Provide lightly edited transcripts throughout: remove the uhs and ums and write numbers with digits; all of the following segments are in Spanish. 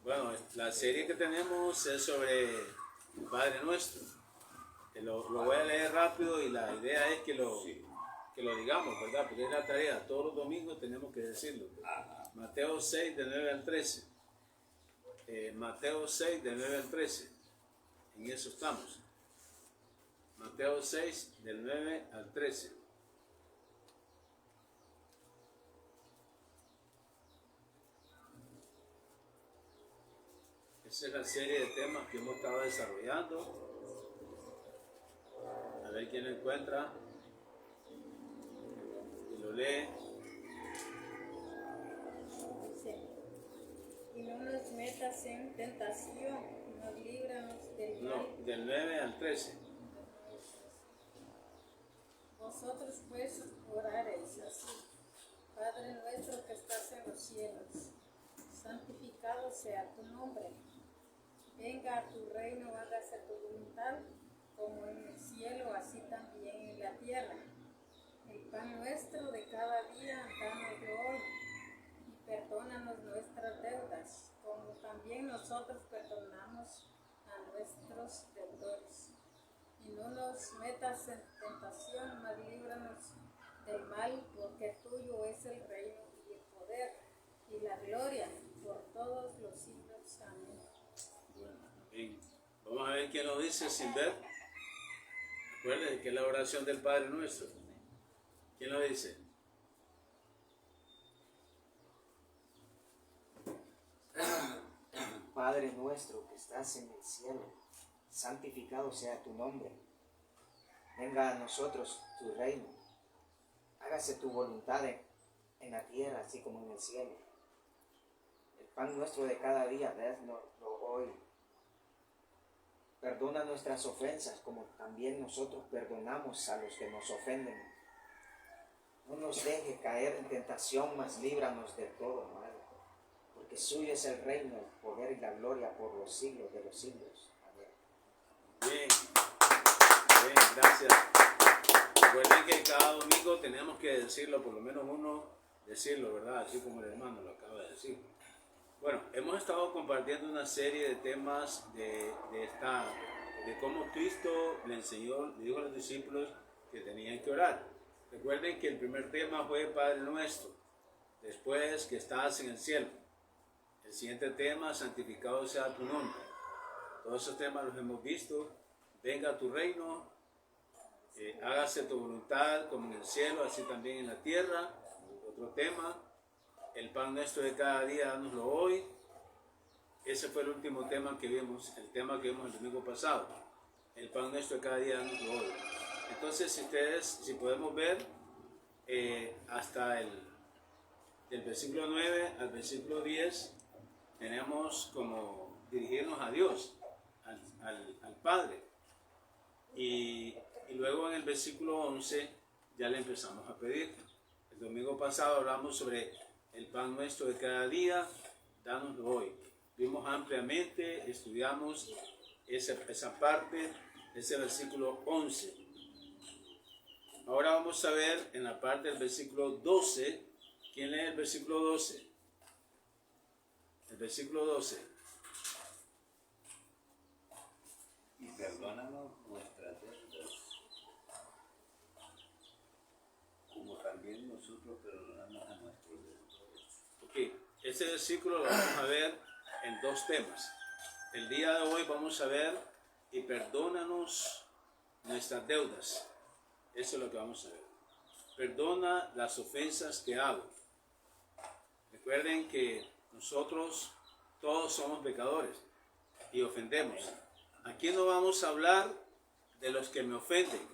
Bueno, la serie que tenemos es sobre el Padre Nuestro. Lo voy a leer rápido y la idea es que lo digamos, ¿verdad? Porque es la tarea. Todos los domingos tenemos que decirlo. Mateo 6, del 9 al 13. Mateo 6, del 9 al 13. En eso estamos. Mateo 6, del 9 al 13. Esa es la serie de temas que hemos estado desarrollando. A ver quién lo encuentra y lo lee. Y no nos metas en tentación, nos líbranos del mal. No, del 9 al 13. Vosotros pues oraréis así: Padre nuestro que estás en los cielos, santificado sea tu nombre. Venga a tu reino, hágase tu voluntad, como en el cielo, así también en la tierra. El pan nuestro de cada día, dánoslo hoy, y perdónanos nuestras deudas, como también nosotros perdonamos a nuestros deudores. Y no nos metas en tentación, mas líbranos del mal, porque tuyo es el reino y el poder y la gloria por todos los siglos. Amén. Bien. Vamos a ver quién lo dice sin ver. Recuerden que es la oración del Padre Nuestro. ¿Quién lo dice? Padre nuestro que estás en el cielo, santificado sea tu nombre. Venga a nosotros tu reino. Hágase tu voluntad en la tierra, así como en el cielo. El pan nuestro de cada día, danoslo hoy. Perdona nuestras ofensas, como también nosotros perdonamos a los que nos ofenden. No nos deje caer en tentación, mas líbranos de todo mal. Porque suyo es el reino, el poder y la gloria por los siglos de los siglos. Amén. Bien, bien, gracias. Recuerden que cada domingo tenemos que decirlo, por lo menos uno decirlo, ¿verdad? Así como el hermano lo acaba de decir. Bueno, hemos estado compartiendo una serie de temas de cómo Cristo le dijo a los discípulos que tenían que orar. Recuerden que el primer tema fue Padre Nuestro, después que estás en el cielo. El siguiente tema, santificado sea tu nombre. Todos esos temas los hemos visto. Venga a tu reino, hágase tu voluntad como en el cielo, así también en la tierra. Otro tema, el pan nuestro de cada día, dánoslo hoy. Ese fue el último tema que vimos, el tema que vimos el domingo pasado. El pan nuestro de cada día, dánoslo hoy. Entonces, si podemos ver, hasta del versículo 9 al versículo 10, tenemos como dirigirnos a Dios, al Padre. Y luego en el versículo 11 ya le empezamos a pedir. El domingo pasado hablamos sobre el pan nuestro de cada día, danoslo hoy. Vimos ampliamente, estudiamos esa parte, ese versículo 11. Ahora vamos a ver en la parte del versículo 12. ¿Quién lee el versículo 12? El versículo 12. Y perdónanos nuestras deudas, como también nosotros perdonamos a nuestros deudores. Ok, ese versículo lo vamos a ver en dos temas. El día de hoy vamos a ver y perdónanos nuestras deudas. Eso es lo que vamos a ver. Perdona las ofensas que hago. Recuerden que nosotros todos somos pecadores y ofendemos. Aquí no vamos a hablar de los que me ofenden.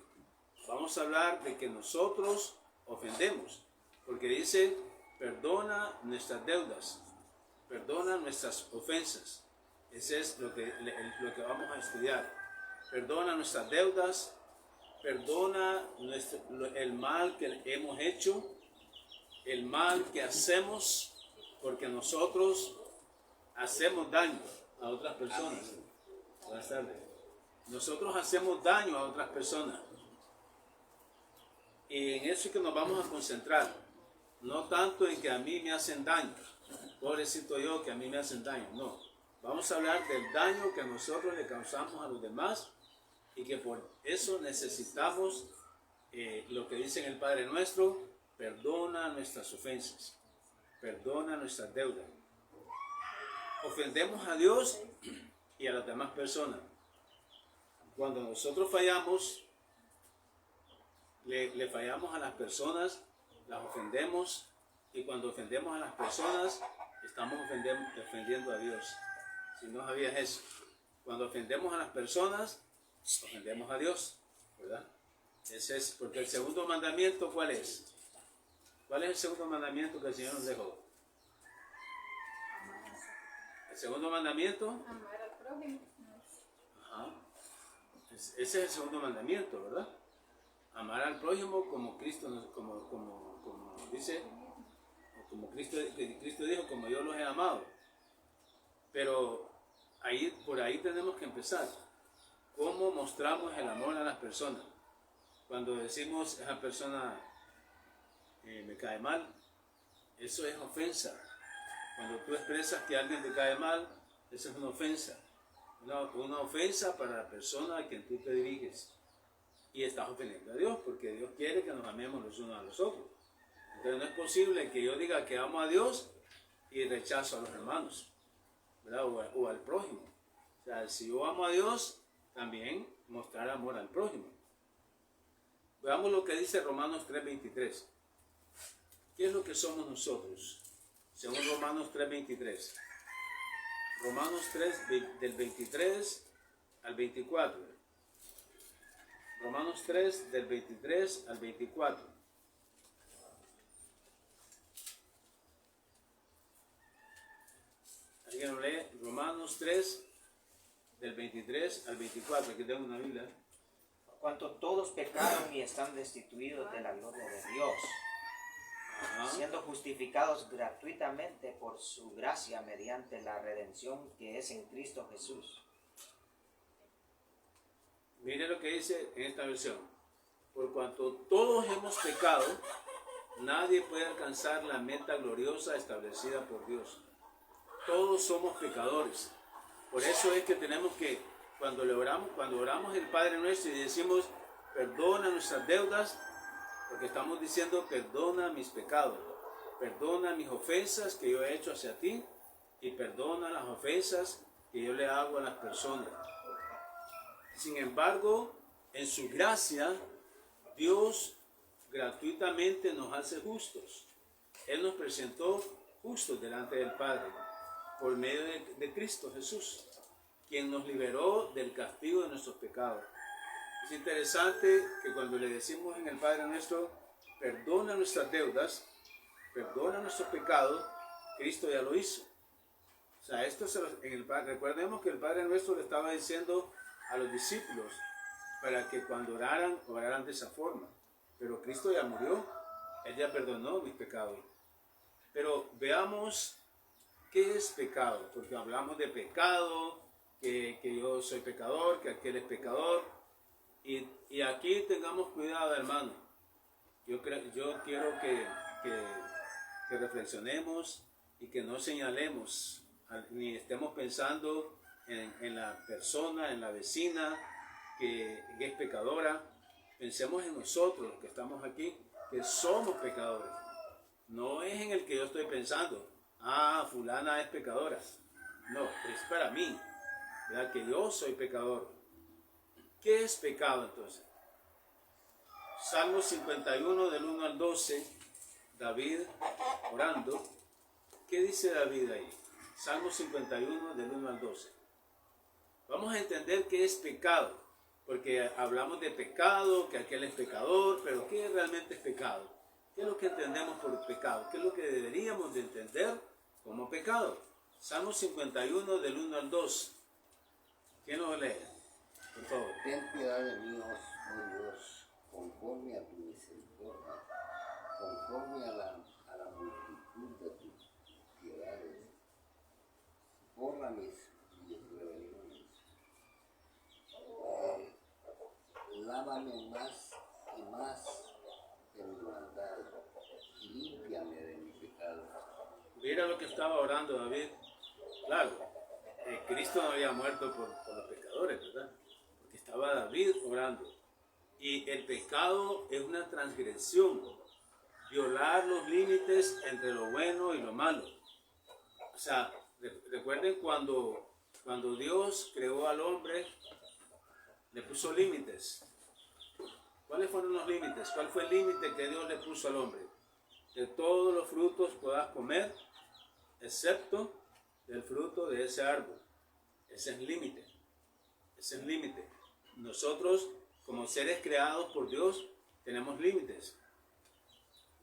Vamos a hablar de que nosotros ofendemos. Porque dice, perdona nuestras deudas. Perdona nuestras ofensas. Ese es lo que vamos a estudiar. Perdona nuestras deudas. Perdona el mal que hemos hecho. El mal que hacemos. Porque nosotros hacemos daño a otras personas. Buenas tardes. Nosotros hacemos daño a otras personas. Y en eso es que nos vamos a concentrar. No tanto en que a mí me hacen daño. Pobrecito yo que a mí me hacen daño. No. Vamos a hablar del daño que nosotros le causamos a los demás y que por eso necesitamos lo que dice en el Padre Nuestro: perdona nuestras ofensas, perdona nuestras deudas. Ofendemos a Dios y a las demás personas. Cuando nosotros fallamos, le fallamos a las personas, las ofendemos, y cuando ofendemos a las personas, estamos ofendiendo a Dios. Si no sabías eso, cuando ofendemos a las personas, ofendemos a Dios, ¿verdad? Ese es porque el segundo mandamiento, ¿cuál es? ¿Cuál es el segundo mandamiento que el Señor nos dejó? El segundo mandamiento. Amar al prójimo. Ajá. Ese es el segundo mandamiento, ¿verdad? Amar al prójimo como Cristo, como dice, como Cristo dijo, como yo los he amado. Pero por ahí tenemos que empezar. ¿Cómo mostramos el amor a las personas? Cuando decimos, esa persona me cae mal, eso es ofensa. Cuando tú expresas que alguien te cae mal, eso es una ofensa. Una ofensa para la persona a quien tú te diriges. Y estás ofendiendo a Dios, porque Dios quiere que nos amemos los unos a los otros. Entonces no es posible que yo diga que amo a Dios y rechazo a los hermanos, ¿verdad? O al prójimo. O sea, si yo amo a Dios, también mostrar amor al prójimo. Veamos lo que dice Romanos 3:23. ¿Qué es lo que somos nosotros? Según Romanos 3:23. Romanos 3, del 23 al 24. Romanos 3, del 23 al 24. ¿Alguien lo lee? Romanos 3, del 23 al 24. Aquí tengo una Biblia. Por cuanto todos pecaron y están destituidos de la gloria de Dios, Ajá. siendo justificados gratuitamente por su gracia mediante la redención que es en Cristo Jesús. Mire lo que dice en esta versión. Por cuanto todos hemos pecado, nadie puede alcanzar la meta gloriosa establecida por Dios. Todos somos pecadores. Por eso es que tenemos que, cuando oramos el Padre Nuestro y decimos, perdona nuestras deudas, porque estamos diciendo, perdona mis pecados, perdona mis ofensas que yo he hecho hacia ti, y perdona las ofensas que yo le hago a las personas. Sin embargo, en su gracia, Dios gratuitamente nos hace justos. Él nos presentó justos delante del Padre por medio de Cristo Jesús, quien nos liberó del castigo de nuestros pecados. Es interesante que cuando le decimos en el Padre Nuestro, perdona nuestras deudas, perdona nuestros pecados, Cristo ya lo hizo. O sea, recordemos que el Padre Nuestro le estaba diciendo a los discípulos para que cuando oraran de esa forma. Pero Cristo ya murió, Él ya perdonó mis pecados. Pero veamos qué es pecado, porque hablamos de pecado, que yo soy pecador, que aquel es pecador. Y aquí tengamos cuidado, hermano. Yo quiero que reflexionemos y que no señalemos, ni estemos pensando en la persona, en la vecina que es pecadora. Pensemos en nosotros, los que estamos aquí, que somos pecadores. No es en el que yo estoy pensando, fulana es pecadora. No, es para mí, ¿verdad? Que yo soy pecador. ¿Qué es pecado entonces? Salmo 51 del 1 al 12, David orando. ¿Qué dice David ahí? Salmo 51 del 1 al 12. Vamos a entender qué es pecado, porque hablamos de pecado, que aquel es pecador, pero ¿qué realmente es pecado? ¿Qué es lo que entendemos por pecado? ¿Qué es lo que deberíamos de entender como pecado? Salmo 51 del 1 al 2. ¿Quién nos lee? Por favor. Ten piedad de mí, oh Dios, conforme a tu misericordia, conforme a la multitud de tus piedades. Borra mis rebeliones. Lávame más y más de mi maldad y límpiame de mi pecado. Mira lo que estaba orando David. Claro, Cristo no había muerto por los pecadores, ¿verdad? Porque estaba David orando. Y el pecado es una transgresión, violar los límites entre lo bueno y lo malo. O sea, recuerden cuando Dios creó al hombre, le puso límites. ¿Cuáles fueron los límites? ¿Cuál fue el límite que Dios le puso al hombre? De todos los frutos puedas comer, excepto del fruto de ese árbol. Ese es el límite. Ese es el límite. Nosotros, como seres creados por Dios, tenemos límites.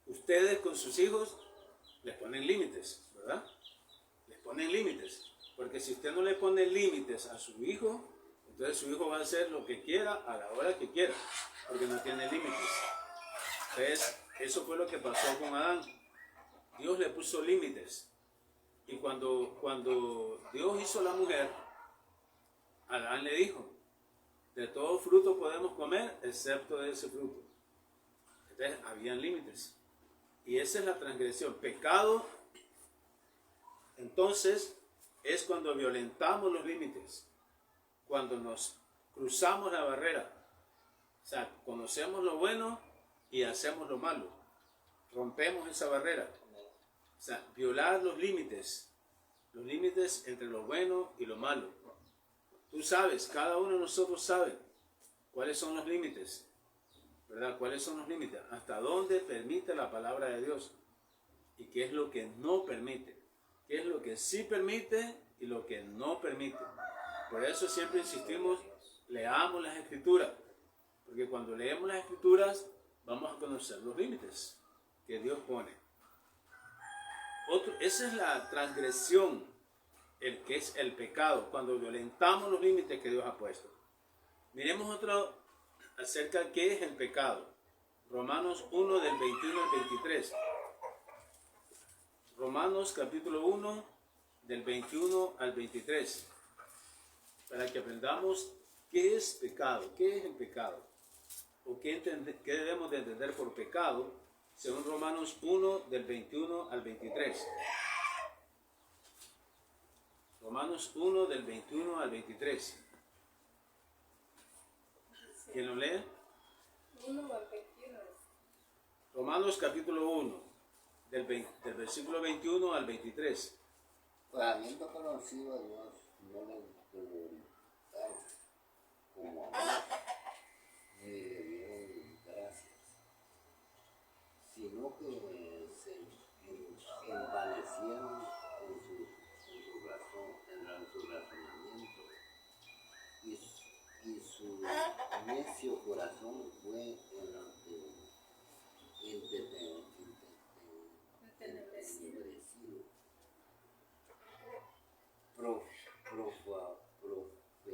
Ustedes con sus hijos les ponen límites, ¿verdad? Les ponen límites. Porque si usted no le pone límites a su hijo, entonces su hijo va a hacer lo que quiera a la hora que quiera, porque no tiene límites. Entonces, eso fue lo que pasó con Adán. Dios le puso límites. Y cuando Dios hizo la mujer, Adán le dijo, de todo fruto podemos comer, excepto de ese fruto. Entonces, habían límites. Y esa es la transgresión. Pecado, entonces, es cuando violentamos los límites, cuando nos cruzamos la barrera. O sea, conocemos lo bueno y hacemos lo malo. Rompemos esa barrera. O sea, violar los límites entre lo bueno y lo malo. Tú sabes, cada uno de nosotros sabe cuáles son los límites, ¿verdad? ¿Cuáles son los límites? Hasta dónde permite la palabra de Dios y qué es lo que no permite. Qué es lo que sí permite y lo que no permite. Por eso siempre insistimos, leamos las Escrituras, porque cuando leemos las Escrituras vamos a conocer los límites que Dios pone. Esa es la transgresión, que es el pecado, cuando violentamos los límites que Dios ha puesto. Miremos otro acerca de qué es el pecado. Romanos 1 del 21 al 23. Romanos capítulo 1 del 21 al 23. Para que aprendamos qué es pecado, qué es el pecado, o qué debemos de entender por pecado, según Romanos 1 del 21 al 23. Romanos 1 del 21 al 23. ¿Quién lo lee? 1 al 21. Romanos capítulo 1, del versículo 21 al 23. Pues habiendo conocido a Dios, no le glorificaron como a Dios, ni le dieron gracias, sino que se envanecieron en su razonamiento, y su necio corazón fue entenebrecido.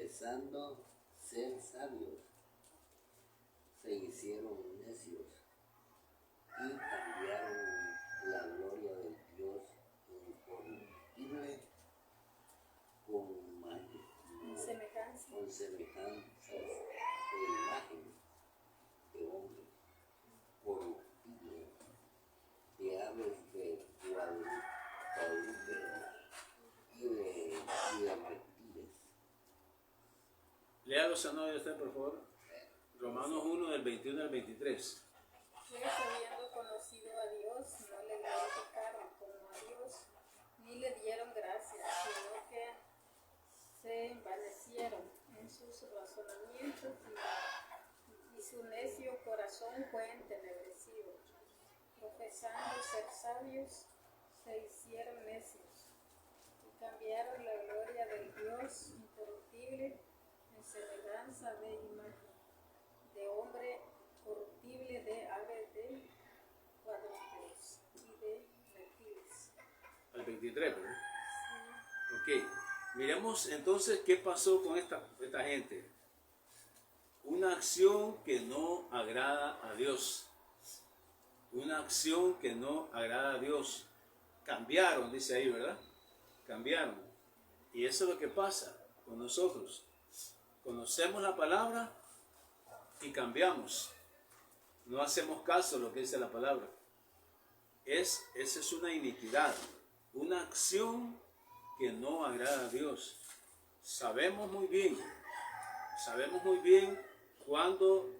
Profesando ser sabios, se hicieron necios y cambiaron la gloria del Dios incorruptible con semejanzas de imagen de hombre corruptible, de aves de cuadrúpedos y de reptiles. Léalo, Sanoya, usted, por favor. Romanos 1 del 21 al 23. Pues habiendo conocido a Dios, no le glorificaron como a Dios, ni le dieron gracias, sino que se envanecieron en sus razonamientos y su necio corazón fue entenebrecido. Profesando ser sabios, se hicieron necios y cambiaron la gloria del Dios incorruptible en semejanza de imagen, de hombre corruptible, de aves de cuadrúpedos y de reptiles. Al 23, ¿verdad? Sí. Ok. Miremos entonces qué pasó con esta gente. Una acción que no agrada a Dios. Una acción que no agrada a Dios. Cambiaron, dice ahí, ¿verdad? Cambiaron. Y eso es lo que pasa con nosotros. Conocemos la palabra y cambiamos. No hacemos caso a lo que dice la palabra. Esa es una iniquidad, una acción que no agrada a Dios. sabemos muy bien cuando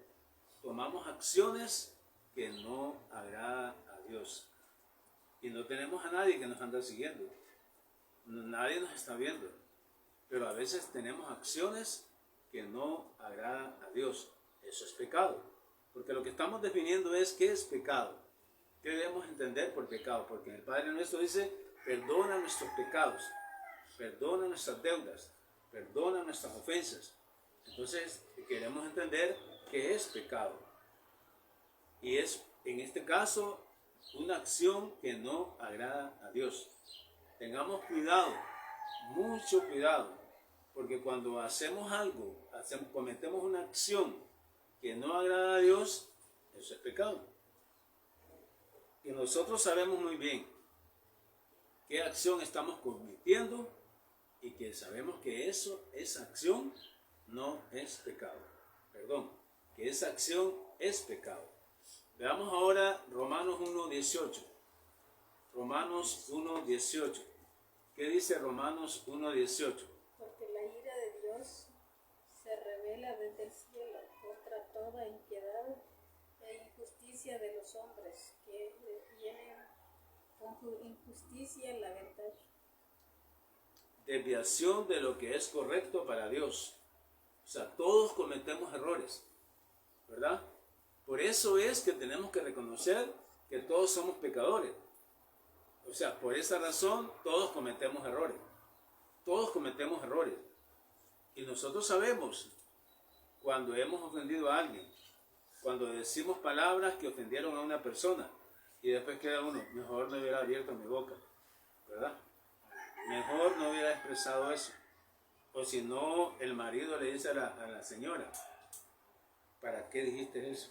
tomamos acciones que no agradan a Dios. Y no tenemos a nadie que nos anda siguiendo. Nadie nos está viendo. Pero a veces tenemos acciones que no agradan a Dios. Eso es pecado. Porque lo que estamos definiendo es qué es pecado. ¿Qué debemos entender por pecado? Porque el Padre Nuestro dice, perdona nuestros pecados, perdona nuestras deudas, perdona nuestras ofensas. Entonces queremos entender qué es pecado. Y es, en este caso, una acción que no agrada a Dios. Tengamos cuidado, mucho cuidado, porque cuando hacemos algo, cometemos una acción que no agrada a Dios, eso es pecado. Y nosotros sabemos muy bien qué acción estamos cometiendo y que sabemos que esa acción no es pecado. Perdón, que esa acción es pecado. Veamos ahora Romanos 1:18. Romanos 1:18. ¿Qué dice Romanos 1:18? Porque la ira de Dios se revela desde el cielo contra toda impiedad e injusticia de los hombres que detienen con injusticia la verdad. Desviación de lo que es correcto para Dios. O sea, todos cometemos errores, ¿verdad? Por eso es que tenemos que reconocer que todos somos pecadores. O sea, por esa razón todos cometemos errores. Todos cometemos errores. Y nosotros sabemos cuando hemos ofendido a alguien, cuando decimos palabras que ofendieron a una persona y después queda uno, mejor no hubiera abierto mi boca, ¿verdad? Mejor no hubiera expresado eso. O si no, el marido le dice a la señora, ¿para qué dijiste eso?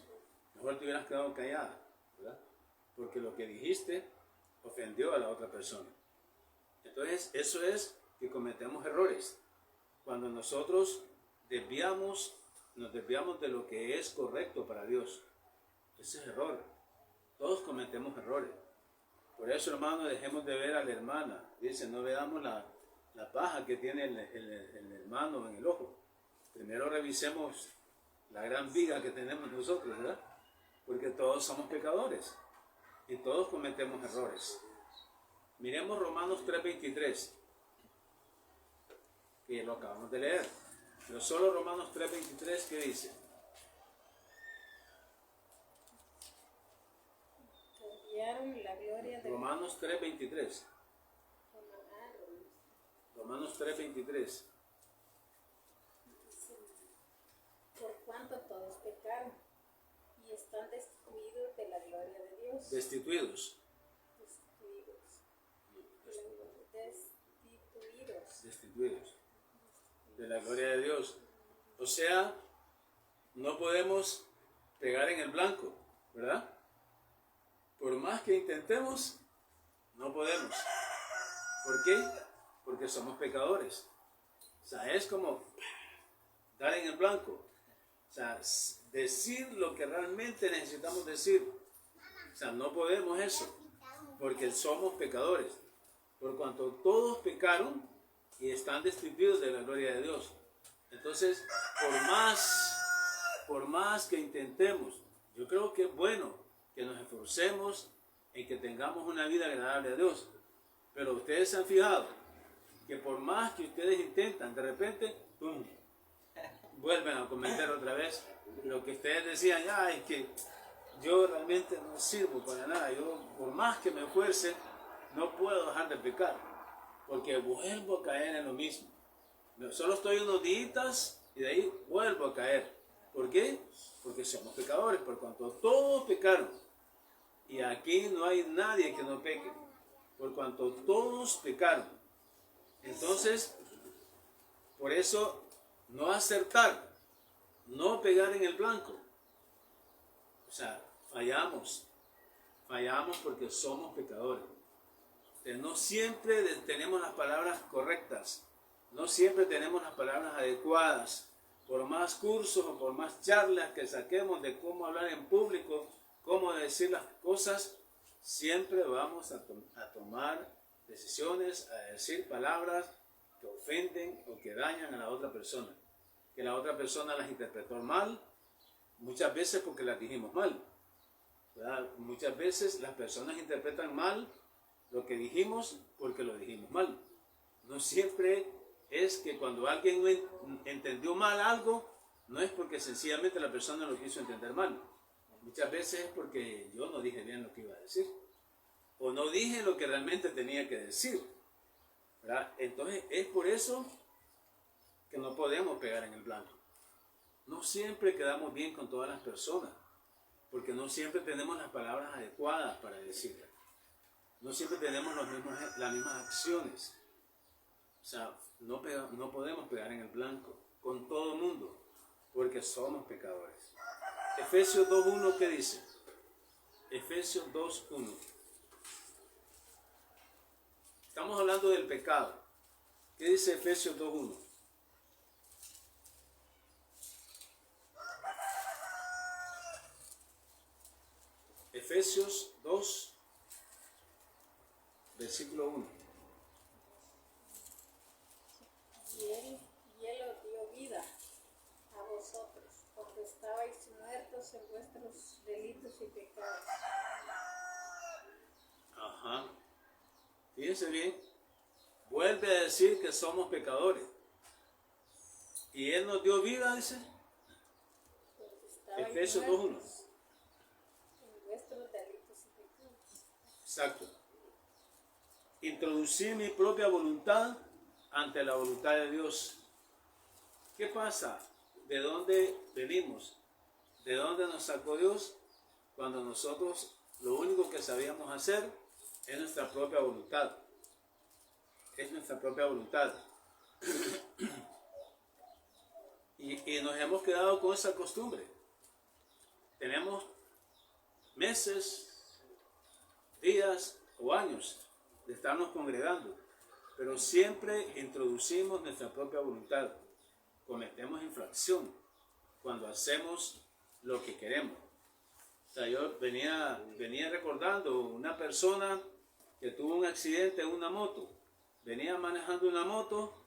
Mejor te hubieras quedado callada, ¿verdad? Porque lo que dijiste ofendió a la otra persona. Entonces, eso es que cometemos errores. Cuando nosotros nos desviamos de lo que es correcto para Dios. Ese es error. Todos cometemos errores. Por eso, hermano, dejemos de ver a la hermana. Dice, no veamos la paja que tiene el hermano en el ojo. Primero revisemos la gran viga que tenemos nosotros, ¿verdad? Porque todos somos pecadores y todos cometemos errores. Miremos Romanos 3:23, que lo acabamos de leer. Pero solo Romanos 3:23, ¿qué dice? Cambiaron la gloria de Romanos 3:23. Romanos 3:23. por cuanto todos pecaron y están destituidos de la gloria de Dios. Destituidos. Destituidos de la gloria de Dios. O sea, no podemos pegar en el blanco, ¿verdad? Por más que intentemos, no podemos. ¿Por qué? Porque somos pecadores. O sea, es como dar en el blanco. O sea, decir lo que realmente necesitamos decir. O sea, no podemos eso, porque somos pecadores. Por cuanto todos pecaron y están destituidos de la gloria de Dios. Entonces, por más que intentemos, yo creo que es bueno que nos esforcemos en que tengamos una vida agradable a Dios. Pero ustedes se han fijado que por más que ustedes intentan, de repente, ¡pum!, vuelven a cometer otra vez lo que ustedes decían, ya es que yo realmente no sirvo para nada, yo por más que me esfuerce, no puedo dejar de pecar, porque vuelvo a caer en lo mismo. Solo estoy unos días y de ahí vuelvo a caer. ¿Por qué? Porque somos pecadores, por cuanto todos pecaron. Y aquí no hay nadie que no peque, por cuanto todos pecaron. Entonces, por eso, no acertar, no pegar en el blanco. O sea, fallamos porque somos pecadores. No siempre tenemos las palabras correctas, no siempre tenemos las palabras adecuadas. Por más cursos o por más charlas que saquemos de cómo hablar en público, cómo decir las cosas, siempre vamos a tomar decisiones, a decir palabras que ofenden o que dañan a la otra persona. Que la otra persona las interpretó mal, muchas veces porque las dijimos mal, ¿verdad? Muchas veces las personas interpretan mal lo que dijimos porque lo dijimos mal. No siempre es que cuando alguien entendió mal algo, no es porque sencillamente la persona lo quiso entender mal. Muchas veces es porque yo no dije bien lo que iba a decir, o no dije lo que realmente tenía que decir, ¿verdad? Entonces es por eso que no podemos pegar en el blanco. No siempre quedamos bien con todas las personas, porque no siempre tenemos las palabras adecuadas para decirlas. No siempre tenemos las mismas acciones. O sea, no podemos pegar en el blanco con todo el mundo, porque somos pecadores. Efesios 2.1, ¿qué dice? Efesios 2.1. Estamos hablando del pecado. ¿Qué dice Efesios 2.1? Efesios 2, versículo 1. Y él os dio vida a vosotros, porque estabais muertos en vuestros delitos y pecados. Ajá. Fíjense bien. Vuelve a decir que somos pecadores. Y Él nos dio vida, dice. Efesios 2.1. En vuestros delitos y pecados. Exacto. Introducir mi propia voluntad ante la voluntad de Dios. ¿Qué pasa? ¿De dónde venimos? ¿De dónde nos sacó Dios? Cuando nosotros lo único que sabíamos hacer es nuestra propia voluntad. Es nuestra propia voluntad. Y nos hemos quedado con esa costumbre. Tenemos meses, días o años de estarnos congregando, pero siempre introducimos nuestra propia voluntad. Cometemos infracción cuando hacemos lo que queremos. O sea, yo venía recordando una persona que tuvo un accidente en una moto. Venía manejando una moto,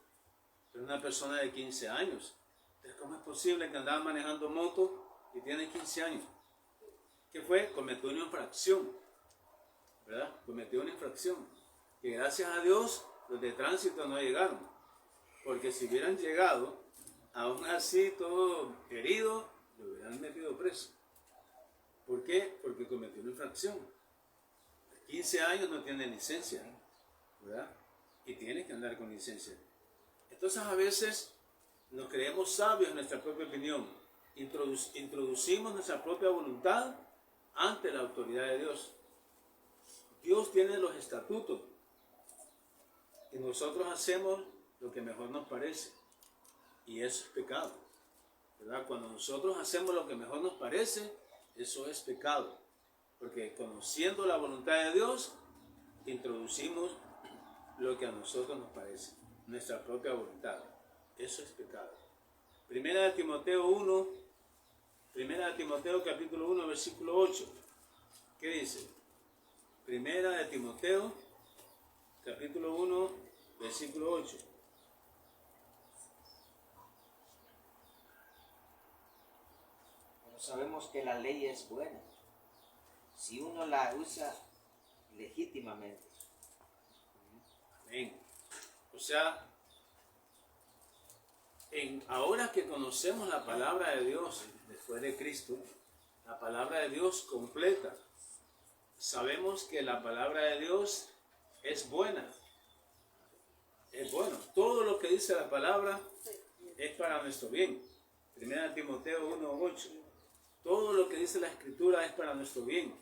pero una persona de 15 años. Entonces, ¿cómo es posible que andaba manejando moto y tiene 15 años? ¿Qué fue? Cometió una infracción, ¿verdad? Cometió una infracción. Que gracias a Dios los de tránsito no llegaron. Porque si hubieran llegado, aún así todo herido, lo hubieran metido preso. ¿Por qué? Porque cometió una infracción. 15 años no tiene licencia, ¿verdad? Y tiene que andar con licencia. Entonces a veces nos creemos sabios en nuestra propia opinión. Introducimos nuestra propia voluntad ante la autoridad de Dios. Dios tiene los estatutos y nosotros hacemos lo que mejor nos parece. Y eso es pecado, ¿verdad? Cuando nosotros hacemos lo que mejor nos parece, eso es pecado. Porque conociendo la voluntad de Dios, introducimos lo que a nosotros nos parece, nuestra propia voluntad. Eso es pecado. Primera de Timoteo capítulo 1, versículo 8. ¿Qué dice? Primera de Timoteo, capítulo 1, versículo 8. Pero sabemos que la ley es buena si uno la usa legítimamente. Amén. O sea, ahora que conocemos la palabra de Dios después de Cristo, la palabra de Dios completa, sabemos que la palabra de Dios es buena. Es bueno. Todo lo que dice la palabra es para nuestro bien. Primera de Timoteo 1:8. Todo lo que dice la Escritura es para nuestro bien.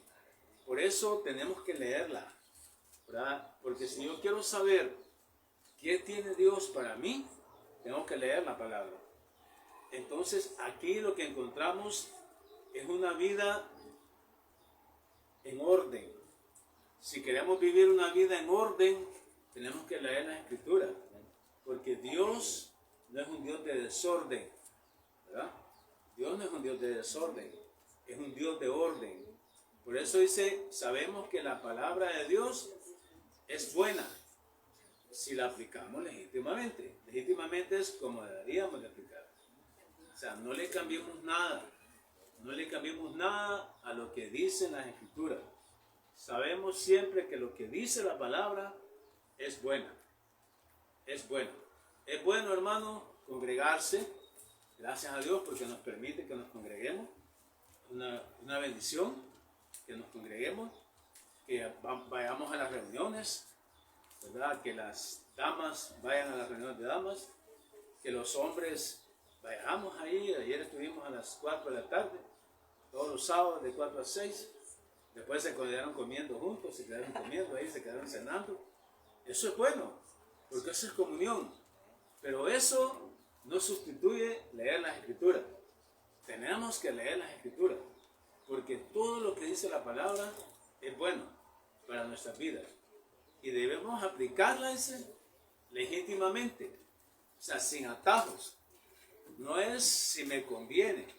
Por eso tenemos que leerla, ¿verdad? Porque si yo quiero saber qué tiene Dios para mí, tengo que leer la palabra. Entonces aquí lo que encontramos es una vida en orden. Si queremos vivir una vida en orden, tenemos que leer la Escritura, porque Dios no es un Dios de desorden, ¿verdad? Dios no es un Dios de desorden, es un Dios de orden. Por eso dice, sabemos que la palabra de Dios es buena. si la aplicamos legítimamente. Legítimamente es como deberíamos de aplicar. O sea, no le cambiemos nada. No le cambiemos nada a lo que dicen las Escrituras. Sabemos siempre que lo que dice la palabra es buena. Es bueno. Es bueno, hermano, congregarse. Gracias a Dios porque nos permite que nos congreguemos. Una bendición que nos congreguemos, que vayamos a las reuniones, ¿verdad? Que las damas vayan a las reuniones de damas, que los hombres vayamos ahí. Ayer estuvimos a las 4 de la tarde, todos los sábados de 4 a 6. Después se quedaron comiendo juntos, se quedaron comiendo ahí, se quedaron cenando. Eso es bueno, porque eso es comunión. Pero eso no sustituye leer las Escrituras. Tenemos que leer las Escrituras, porque todo lo que dice la palabra es bueno para nuestras vidas. Y debemos aplicarlas legítimamente, o sea, sin atajos. No es si me conviene,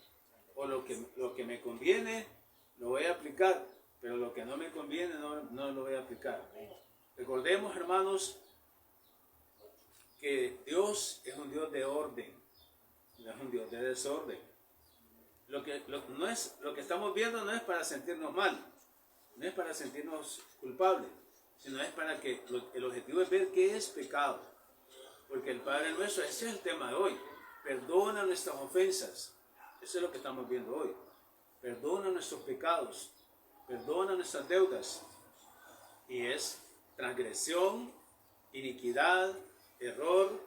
o lo que me conviene lo voy a aplicar, pero lo que no me conviene no lo voy a aplicar. Recordemos, hermanos, que Dios es un Dios de orden, no es un Dios de desorden. Lo que estamos viendo no es para sentirnos mal, no es para sentirnos culpables, sino es para que el objetivo es ver qué es pecado. Porque el Padre nuestro, ese es el tema de hoy, perdona nuestras ofensas. Eso es lo que estamos viendo hoy. Perdona nuestros pecados, perdona nuestras deudas. Y es transgresión, iniquidad, error,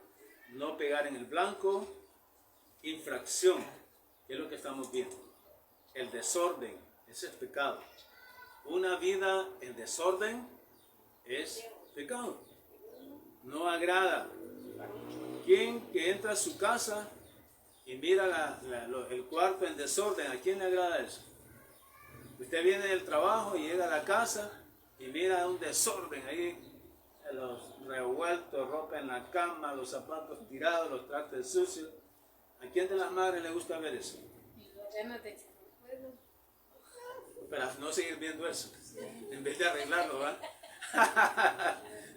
no pegar en el blanco, infracción. Es lo que estamos viendo. El desorden, ese es pecado. Una vida en desorden es pecado. No agrada. ¿Quién que entra a su casa y mira el cuarto en desorden, a quién le agrada eso? Usted viene del trabajo y llega a la casa y mira un desorden ahí, los revueltos, ropa en la cama, los zapatos tirados, los trastes sucios. ¿A quién de las madres le gusta ver eso? Para no seguir viendo eso, en vez de arreglarlo, ¿va?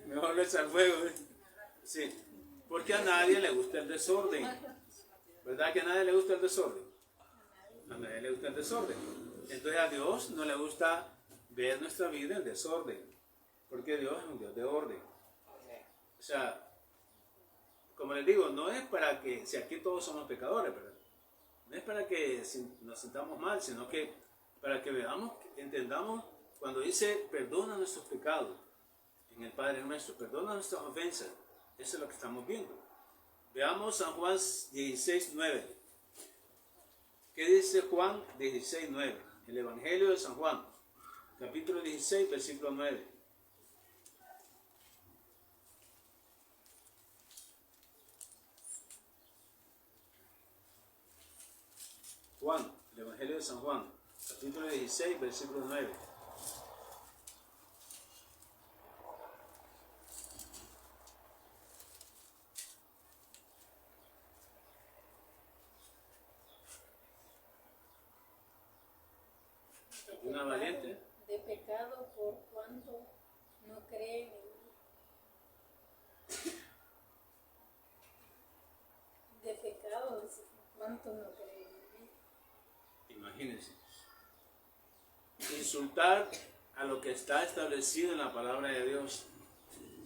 Mejor lo echa al fuego, ¿eh? Sí, porque a nadie le gusta el desorden. ¿Verdad que a nadie le gusta el desorden? A nadie le gusta el desorden. Entonces a Dios no le gusta ver nuestra vida en desorden, porque Dios es un Dios de orden. O sea, como les digo, no es para que, si aquí todos somos pecadores, ¿verdad? No es para que nos sintamos mal, sino que para que veamos, entendamos, cuando dice perdona nuestros pecados en el Padre nuestro, perdona nuestras ofensas, eso es lo que estamos viendo. Veamos San Juan 16:9. ¿Qué dice Juan 16:9? El Evangelio de San Juan, capítulo 16, versículo 9. Juan, el Evangelio de San Juan, capítulo 16, versículo 9. Una valiente. De pecado por cuanto no creen en mí. De pecado por cuanto no creen en mí. Imagínense. Insultar a lo que está establecido en la palabra de Dios.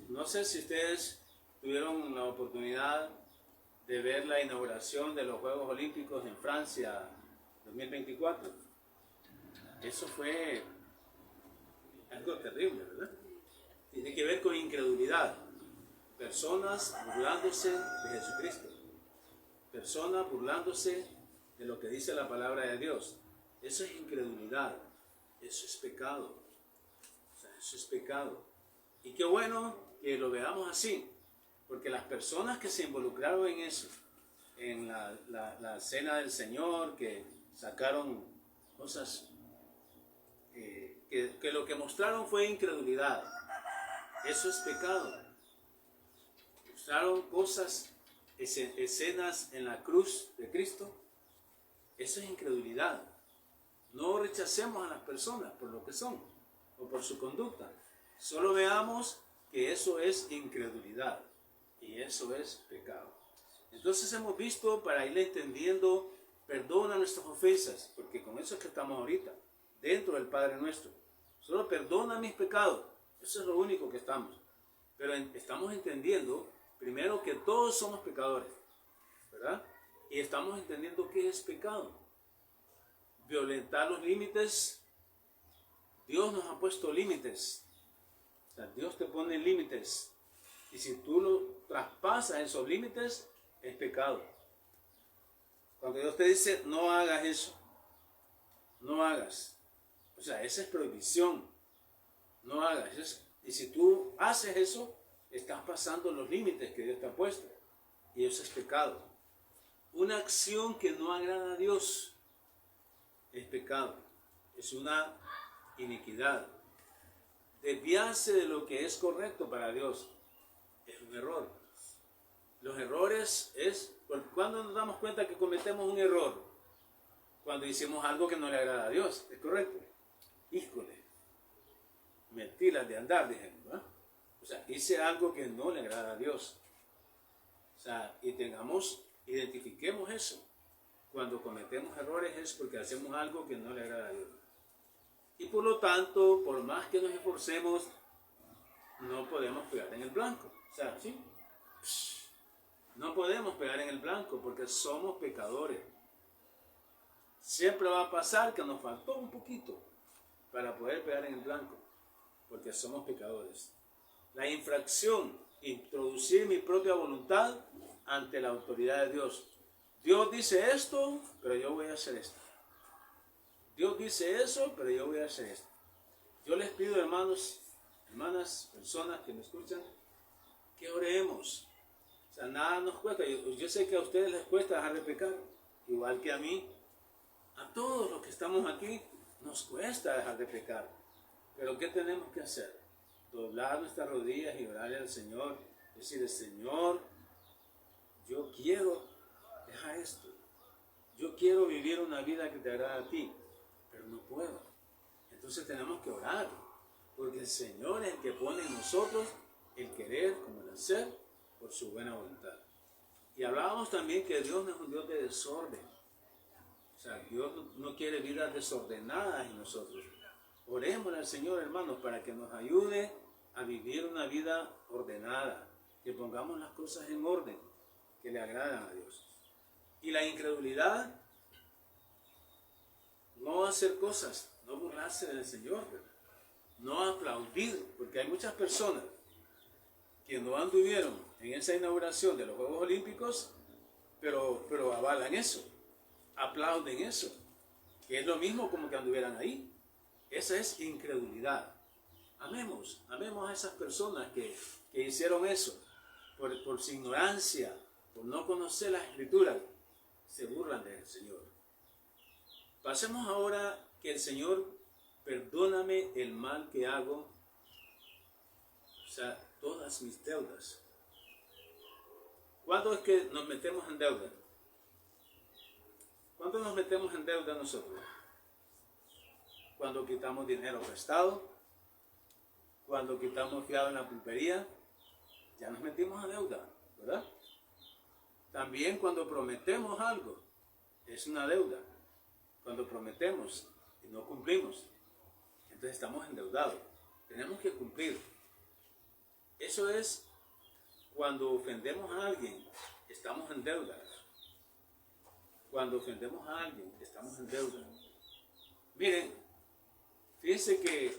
No sé si ustedes tuvieron la oportunidad de ver la inauguración de los Juegos Olímpicos en Francia 2024. Eso fue algo terrible, ¿verdad? Tiene que ver con incredulidad. Personas burlándose de Jesucristo. Personas burlándose de lo que dice la palabra de Dios. Eso es incredulidad. Eso es pecado. O sea, eso es pecado. Y qué bueno que lo veamos así. Porque las personas que se involucraron en eso, en la cena del Señor, que sacaron cosas que lo que mostraron fue incredulidad. Eso es pecado. Mostraron cosas, escenas en la cruz de Cristo. Eso es incredulidad. No rechacemos a las personas por lo que son o por su conducta. Solo veamos que eso es incredulidad y eso es pecado. Entonces hemos visto, para ir entendiendo, perdona nuestras ofensas, porque con eso es que estamos ahorita, dentro del Padre nuestro. Solo perdona mis pecados, eso es lo único que estamos. Pero estamos entendiendo, primero, que todos somos pecadores, ¿verdad? Y estamos entendiendo qué es pecado. Violentar los límites. Dios nos ha puesto límites. O sea, Dios te pone límites. Y si tú lo traspasas esos límites, es pecado. Cuando Dios te dice, no hagas eso, no hagas. O sea, esa es prohibición. No hagas eso. Y si tú haces eso, estás pasando los límites que Dios te ha puesto. Y eso es pecado. Una acción que no agrada a Dios es pecado. Es una iniquidad. Desviarse de lo que es correcto para Dios es un error. Los errores es, ¿cuándo nos damos cuenta que cometemos un error? Cuando hicimos algo que no le agrada a Dios, ¿es correcto? Híjole, mentiras de andar, dijimos, ¿no? O sea, hice algo que no le agrada a Dios. O sea, identifiquemos eso. Cuando cometemos errores es porque hacemos algo que no le agrada a Dios. Y por lo tanto, por más que nos esforcemos, no podemos pegar en el blanco. O sea, ¿sí? No podemos pegar en el blanco porque somos pecadores. Siempre va a pasar que nos faltó un poquito para poder pegar en el blanco, porque somos pecadores. La infracción, introducir mi propia voluntad ante la autoridad de Dios. Dios dice esto, pero yo voy a hacer esto. Dios dice eso, pero yo voy a hacer esto. Yo les pido, hermanos, hermanas, personas que me escuchan, que oremos. O sea, nada nos cuesta. Yo sé que a ustedes les cuesta dejar de pecar, igual que a mí. A todos los que estamos aquí nos cuesta dejar de pecar. Pero ¿qué tenemos que hacer? Doblar nuestras rodillas y orarle al Señor. Decirle, Señor, yo quiero dejar esto. Yo quiero vivir una vida que te agrada a ti, pero no puedo. Entonces tenemos que orar, porque el Señor es el que pone en nosotros el querer como el hacer por su buena voluntad. Y hablábamos también que Dios no es un Dios de desorden. O sea, Dios no quiere vidas desordenadas en nosotros. Oremos al Señor, hermanos, para que nos ayude a vivir una vida ordenada, que pongamos las cosas en orden, que le agradan a Dios. Y la incredulidad, no hacer cosas, no burlarse del Señor, no aplaudir, porque hay muchas personas que no anduvieron en esa inauguración de los Juegos Olímpicos, pero avalan eso, aplauden eso, que es lo mismo como que anduvieran ahí. Esa es incredulidad. Amemos a esas personas que hicieron eso por su ignorancia, por no conocer las Escrituras, se burlan del Señor. Pasemos ahora que el Señor, perdóname el mal que hago, o sea, todas mis deudas. ¿Cuándo es que nos metemos en deuda? ¿Cuándo nos metemos en deuda nosotros? Cuando quitamos dinero prestado, cuando quitamos fiado en la pulpería, ya nos metimos a deuda, ¿verdad? También cuando prometemos algo, es una deuda. Cuando prometemos y no cumplimos, entonces estamos endeudados. Tenemos que cumplir. Eso es cuando ofendemos a alguien, estamos en deuda. Cuando ofendemos a alguien, estamos en deuda. Miren, fíjense que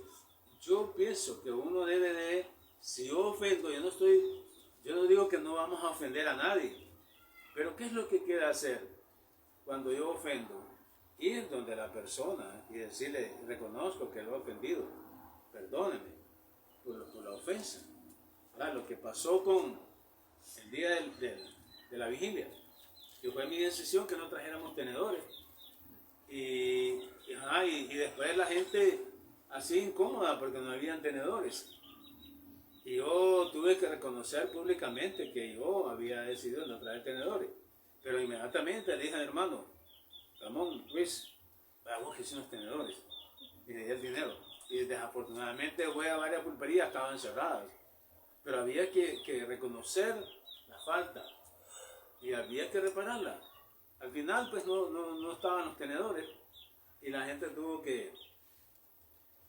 yo pienso que uno debe de, si yo ofendo, yo no digo que no vamos a ofender a nadie, pero ¿qué es lo que quiere hacer cuando yo ofendo? Ir donde la persona y decirle, reconozco que lo he ofendido, perdóneme por la ofensa. ¿Verdad? Lo que pasó con el día de la vigilia, que fue mi decisión que no trajéramos tenedores. Y después la gente así incómoda porque no habían tenedores. Y yo tuve que reconocer públicamente que yo había decidido no traer tenedores. Pero inmediatamente le dije al hermano, Ramón, Luis, vamos que hicimos tenedores. Y le di el dinero. Y desafortunadamente voy a varias pulperías, estaban cerradas. pero había que reconocer la falta y había que repararla. Al final pues no estaban los tenedores y la gente tuvo que,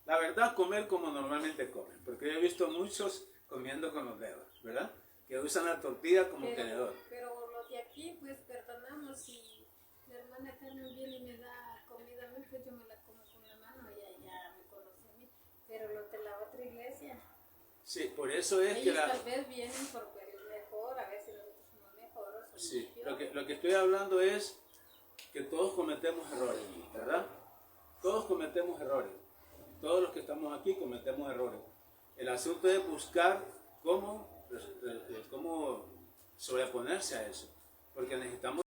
la verdad, comer como normalmente comen, porque yo he visto muchos comiendo con los dedos, ¿verdad? Que usan la tortilla como tenedor. Pero los de aquí, pues perdonamos, si mi hermana Carmen viene y me da comida a mí, pues yo me la como con la mano, ya me conoce a mí. Pero los de la otra iglesia, Sí, por eso es que ellos la... tal vez vienen por el mejor, a veces nosotros somos mejores. Sí, lo que estoy hablando es que todos cometemos errores, ¿verdad? Todos cometemos errores. Todos los que estamos aquí cometemos errores. El asunto es buscar cómo sobreponerse a eso. Porque necesitamos